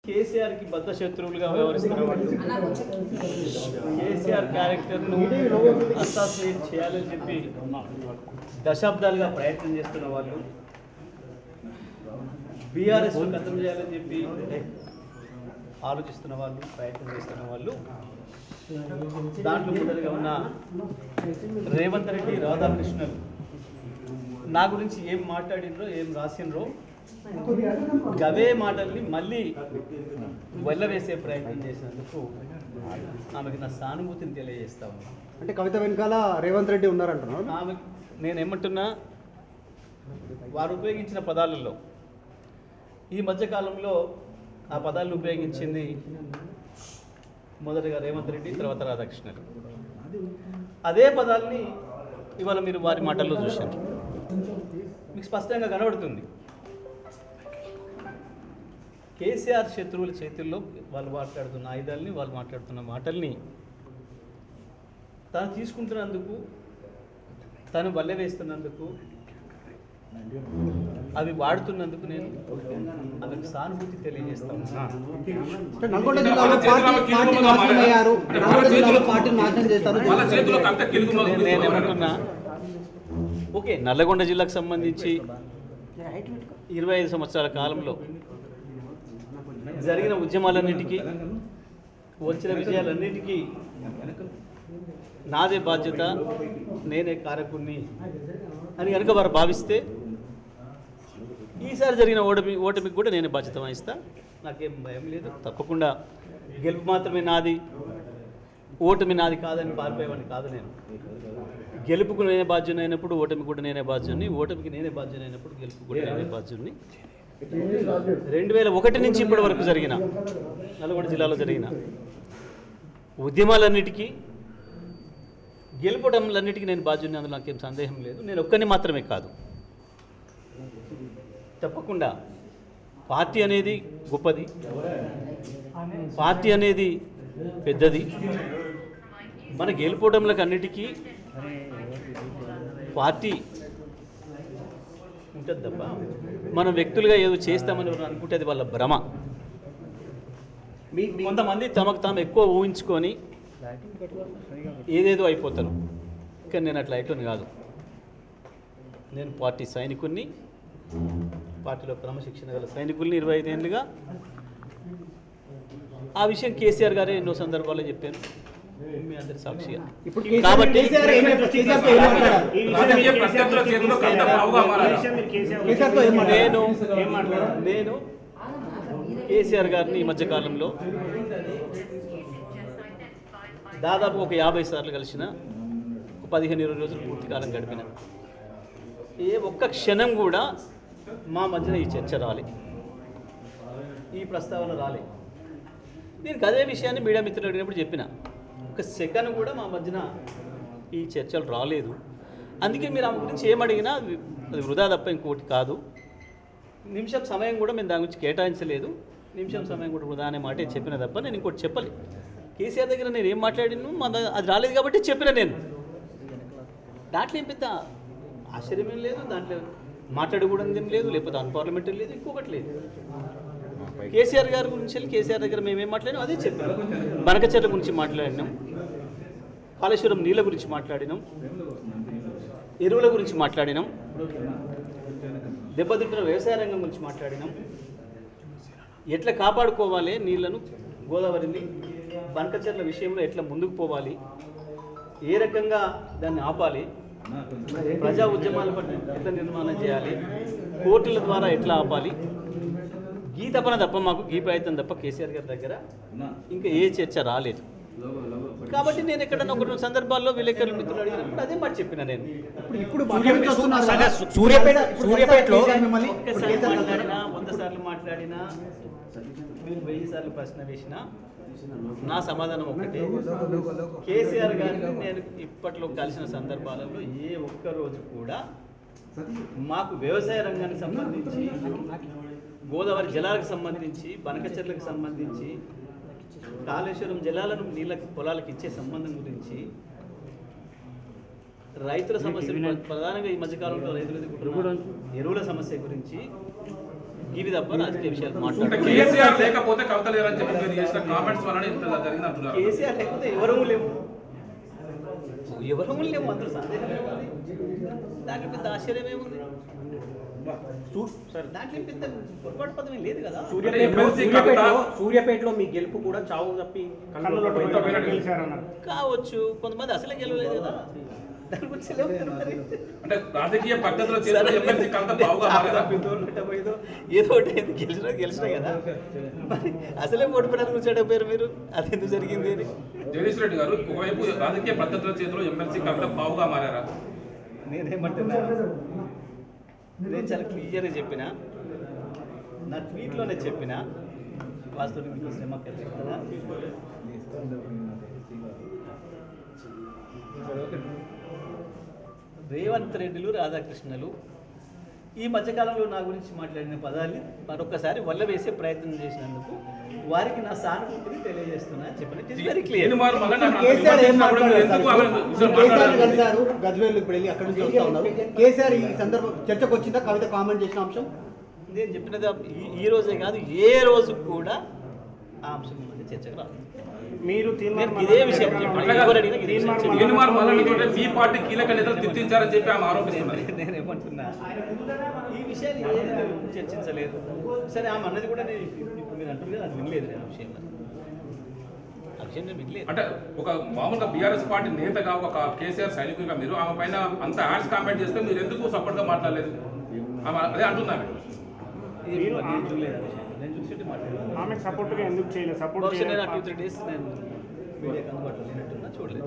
కేసీఆర్ కి బద్ద శత్రువులుగా వ్యవహరిస్తున్న వాళ్ళు, కేసీఆర్ క్యారెక్టర్ను అసాసినేట్ చేయాలని చెప్పి దశాబ్దాలుగా ప్రయత్నం చేస్తున్న వాళ్ళు, బీఆర్ఎస్ ఖతం చేయాలని చెప్పి ఆలోచిస్తున్న వాళ్ళు, ప్రయత్నం చేస్తున్న వాళ్ళు, దాంట్లో మొదలుగా ఉన్న రేవంత్ రెడ్డి, రాధాకృష్ణన్ నా గురించి ఏం మాట్లాడినరో ఏం రాసినరో గవే మాటల్ని మళ్ళీ వెళ్ళవేసే ప్రయత్నం చేసినందుకు ఆమెకి నా సానుభూతిని తెలియజేస్తా ఉన్నా. అంటే కవిత వెనకాల రేవంత్ రెడ్డి ఉన్నారంటున్నా. ఆమె నేనేమంటున్నా, వారు ఉపయోగించిన పదాలలో ఈ మధ్యకాలంలో ఆ పదాలను ఉపయోగించింది మొదటగా రేవంత్ రెడ్డి, తర్వాత రాధాకృష్ణన్. అదే పదాలని ఇవాళ మీరు వారి మాటల్లో చూశారు, మీకు స్పష్టంగా కనబడుతుంది. కేసీఆర్ శత్రువుల చేతుల్లో వాళ్ళు మాట్లాడుతున్న ఆయుధాలని, వాళ్ళు మాట్లాడుతున్న మాటల్ని తను తీసుకుంటున్నందుకు, తను వల్లె వేస్తున్నందుకు, అవి వాడుతున్నందుకు నేను ఆమెకు సానుభూతి తెలియజేస్తాను. నేనేమంటున్నా, ఓకే, నల్లగొండ జిల్లాకు సంబంధించి 25 సంవత్సరాల కాలంలో జరిగిన ఉద్యమాలన్నిటికీ, వచ్చిన విజయాలన్నిటికీ నాదే బాధ్యత, నేనే కారకుణ్ణి అని కనుక వారు భావిస్తే ఈసారి జరిగిన ఓటమికి కూడా నేనే బాధ్యత వహిస్తా. నాకేం భయం లేదు. తప్పకుండా గెలుపు మాత్రమే నాది, ఓటమి నాది కాదని పారిపోయేవాడిని కాదు. నేను గెలుపుకు నేనే బాధ్యుని అయినప్పుడు ఓటమి కూడా నేనే బాధ్యుని, ఓటమికి నేనే బాధ్యుని అయినప్పుడు గెలుపు కూడా నేనే బాధ్యుని. 2001 నుంచి ఇప్పటి వరకు జరిగిన నల్గొండ జిల్లాలో జరిగిన ఉద్యమాలన్నిటికీ, గెలుపడంలన్నిటికీ నేను బాధ్యుని, అందులో నాకేం సందేహం లేదు. నేను ఒక్కరిని మాత్రమే కాదు, తప్పకుండా పార్టీ అనేది గొప్పది, పార్టీ అనేది పెద్దది. మన గెలుపోవడంలకు అన్నిటికీ పార్టీ ఉంటుంది తప్ప మనం వ్యక్తులుగా ఏదో చేస్తామని అనుకుంటే అది వాళ్ళ భ్రమ. కొంతమంది తమకు తాము ఎక్కువ ఊహించుకొని ఏదేదో అయిపోతారు. కానీ నేను అట్లా అయిపోను కాదు. నేను పార్టీ సైనికుడిని, పార్టీలో క్రమశిక్షణ గల సైనికుల్ని 25 ఏళ్ళుగా. ఆ విషయం కేసీఆర్ గారే ఎన్నో సందర్భాల్లో చెప్పాను, మీ అందరి సాక్షిగా. కాబట్టి నేను కేసీఆర్ గారిని ఈ మధ్యకాలంలో దాదాపు ఒక 50 సార్లు కలిసిన, 15-20 రోజులు పూర్తి కాలం గడిపిన. ఏ ఒక్క క్షణం కూడా మా మధ్యన ఈ చర్చ రాలే, ఈ ప్రస్తావన రాలే. నేను అదే విషయాన్ని మీడియా మిత్రులు అడిగినప్పుడు చెప్పిన, ఒక సెకండ్ కూడా మా మధ్యన ఈ చర్చలు రాలేదు. అందుకే మీరు ఆమె గురించి ఏమడిగినా అది వృధా తప్ప ఇంకోటి కాదు. నిమిషం సమయం కూడా మేము దాని గురించి కేటాయించలేదు. నిమిషం సమయం కూడా వృధా అనే మాటే చెప్పిన తప్ప నేను ఇంకోటి చెప్పలేదు. కేసీఆర్ దగ్గర నేను ఏం మాట్లాడిను అది రాలేదు కాబట్టి చెప్పిన. నేను దాంట్లో ఏం పెద్ద ఆశ్చర్యమేం లేదు, దాంట్లో మాట్లాడకూడదు ఏం లేదు, లేకపోతే అన్పార్లమెంటరీ లేదు, ఇంకొకటి లేదు. కేసీఆర్ గారి గురించి కేసీఆర్ దగ్గర మేమేం మాట్లాడినాం అదే చెప్పాం. బనకచెర్ల గురించి మాట్లాడినాం, కాళేశ్వరం నీళ్ళ గురించి మాట్లాడినాం, ఎరువుల గురించి మాట్లాడినాం, దెబ్బతింటున్న వ్యవసాయ రంగం గురించి మాట్లాడినాం, ఎట్లా కాపాడుకోవాలి నీళ్లను, గోదావరిని, బనకచెర్ల విషయంలో ఎట్లా ముందుకు పోవాలి, ఏ రకంగా దాన్ని ఆపాలి, ప్రజా ఉద్యమాల పట్ల ఎట్లా నిర్మాణం చేయాలి, కోర్టుల ద్వారా ఎట్లా ఆపాలి, ఈ తపన తప్ప మాకు ఈ ప్రయత్నం తప్ప కేసీఆర్ గారి దగ్గర ఇంకా ఏ చర్చ రాలేదు. కాబట్టి నేను ఎక్కడన్నా ఒక సందర్భాల్లో విలేకరుల మిత్రులు అడిగినప్పుడు అదే మాట చెప్పిన. నేను ఇప్పుడు సూర్యాపేటలో 100 సార్లు మాట్లాడినా, మీరు 1000 సార్లు ప్రశ్న వేసినా నా సమాధానం ఒకటే. కేసీఆర్ గారిని నేను ఇప్పట్లో కలిసిన సందర్భాలలో ఏ ఒక్క రోజు కూడా మాకు వ్యవసాయ రంగానికి సంబంధించి, గోదావరి జలాలకు సంబంధించి, బనకచెర్లకు సంబంధించి, కాళేశ్వరం జలాలను నీళ్ళకి పొలాలకు ఇచ్చే సంబంధం గురించి, రైతుల సమస్య, ప్రధానంగా ఈ మధ్యకాలంలో రైతుల ఎరువుల సమస్య గురించి ఇవి తప్ప రాజకీయ విషయాలు అంటే మాట్లాడుతారు. కేసీఆర్ లేకపోతే కవిత లేరని చెప్పి మీరు చేసిన కామెంట్స్ వలన ఇంత జరిగింది అంటున్నారు. కేసీఆర్ లేకపోతే ఎవరూ లేము, ఎవరూ లేము, అందరూ సందేహమేముంది, దాంట్లో పెద్ద ఆశ్చర్యమేముంది, దాంట్లో పెద్ద పొరపాటు పదమే లేదు కదా. సూర్యాపేటలో మీ గెలుపు కూడా చావు తప్పి కావచ్చు, కొంతమంది అసలే గెలవలేదు కదా, దాని గురించి లేవుతారు మరి. అంటే రాజకీయ పద్ధతిలో చేసిన ఎమ్మెల్సీ కవిత బావుగా మారేదా? ఏదో ఒకటి అయింది, గెలిచినా కదా, మరి అసలే ఓడిపోయినారు కూర్చోడపోయారు మీరు, అది ఎందుకు జరిగింది అని. జగదీష్ రెడ్డి గారు ఒకవైపు రాజకీయ పద్ధతుల చేతిలో ఎమ్మెల్సీ కవిత బావుగా మారారా? నేనేమంటున్నా, నేను చాలా క్లియర్గా చెప్పిన, నా ట్వీట్లోనే చెప్పిన, వాస్తవానికి మీకు శ్రమ కలిసి కదా. రేవంత్ రెడ్డిలు, రాధాకృష్ణలు ఈ మధ్యకాలంలో నా గురించి మాట్లాడిన పదాన్ని మరొకసారి వల్లవేసే ప్రయత్నం చేసినందుకు వారికి నా సానుభూతిని తెలియజేస్తున్నా చెప్పిన. It is very clear. KCR ఏం మాట్లాడారు? కలిశారు గజ్వేల్ ఇప్పుడు వెళ్ళి అక్కడి నుంచి వస్తా ఉన్నారు. కేసీఆర్ ఈ సందర్భం చర్చకు వచ్చిందా కవిత కామెంట్ చేసిన అంశం? నేను చెప్పినది ఈ రోజే కాదు, ఏ రోజు కూడా ఆ అంశం మీద చర్చకు రాదు. మీరు ఇదే విషయం తీన్మార్ మల్లన్నతోటే మీ పార్టీ కీలక నేతలు తిట్టించారని చెప్పి ఆమె ఆరోపిస్తున్నారు. నేనేమంటున్నా, ఈ విషయాన్ని ఏది నేను చర్చించలేదు. సరే ఆమె అన్నది కూడా నేను ఇప్పుడు మీరు అంటుంది కదా, అది వినలేదు నేను ఆ విషయం, ఆ విషయం నేను వినలేదు. అంటే ఒక మామూలుగా బీఆర్ఎస్ పార్టీ నేతగా ఒక కేసీఆర్ సైనికుడిగా మీరు ఆమె పైన అంత యాడ్స్ కామెంట్ చేస్తే మీరు ఎందుకు సపోర్ట్గా మాట్లాడలేదు? ఆమె అదే అంటున్నాను. నేను చూడలేదు ఆ విషయం, నేను చూసి మాట్లాడలేదు. ఆమెకు సపోర్ట్గా ఎందుకు చేయలేదు? సపోర్ట్ బహుశా నేను 2-3 డేస్ నేను మీడియాకి అందుబాటులో లేనట్టున్నా, చూడలేదు.